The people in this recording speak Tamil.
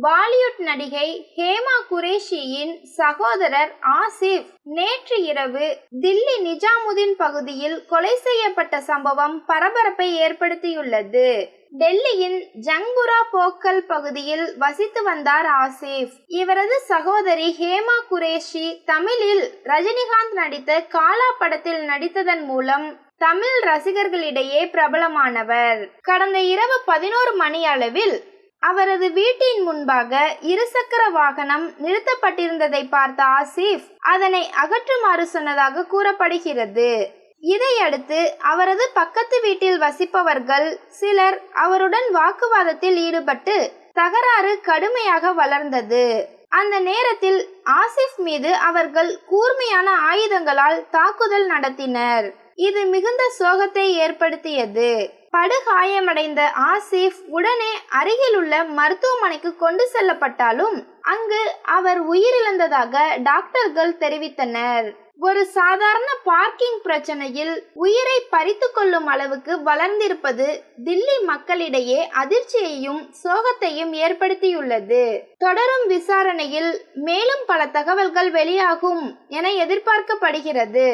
பாலிவுட் நடிகை ஹேமா குரேஷியின் சகோதரர் ஆசிப் நேற்று இரவு தில்லி நிஜாமுதீன் பகுதியில் கொலை செய்யப்பட்ட சம்பவம் பரபரப்பை ஏற்படுத்தியுள்ளது. டெல்லியின் ஜங்புரா போக்கல் பகுதியில் வசித்து வந்தார் ஆசிப். இவரது சகோதரி ஹேமா குரேஷி தமிழில் ரஜினிகாந்த் நடித்த காலா படத்தில் நடித்ததன் மூலம் தமிழ் ரசிகர்களிடையே பிரபலமானவர். கடந்த இரவு 11 மணி அளவில் அவரது வீட்டின் முன்பாக இருசக்கர வாகனம் நிறுத்தப்பட்டிருந்ததை பார்த்த ஆசிப் அதனை அகற்றுமாறு சொன்னதாக கூறப்படுகிறது. இதையடுத்து அவரது பக்கத்து வீட்டில் வசிப்பவர்கள் சிலர் அவருடன் வாக்குவாதத்தில் ஈடுபட்டு தகராறு கடுமையாக வளர்ந்தது. அந்த நேரத்தில் ஆசிப் மீது அவர்கள் கூர்மையான ஆயுதங்களால் தாக்குதல் நடத்தினர். இது மிகுந்த சோகத்தை ஏற்படுத்தியது. படுகாயமடைந்த ஆசிப் உடனே அருகிலுள்ள மருத்துவமனைக்கு கொண்டு செல்லப்பட்டாலும் அங்கு அவர் உயிரிழந்ததாக டாக்டர்கள் தெரிவித்தனர். ஒரு சாதாரண பார்க்கிங் பிரச்சனையில் உயிரை பறித்து கொள்ளும் அளவுக்கு வளர்ந்திருப்பது தில்லி மக்களிடையே அதிர்ச்சியையும் சோகத்தையும் ஏற்படுத்தியுள்ளது. தொடரும் விசாரணையில் மேலும் பல தகவல்கள் வெளியாகும் என எதிர்பார்க்கப்படுகிறது.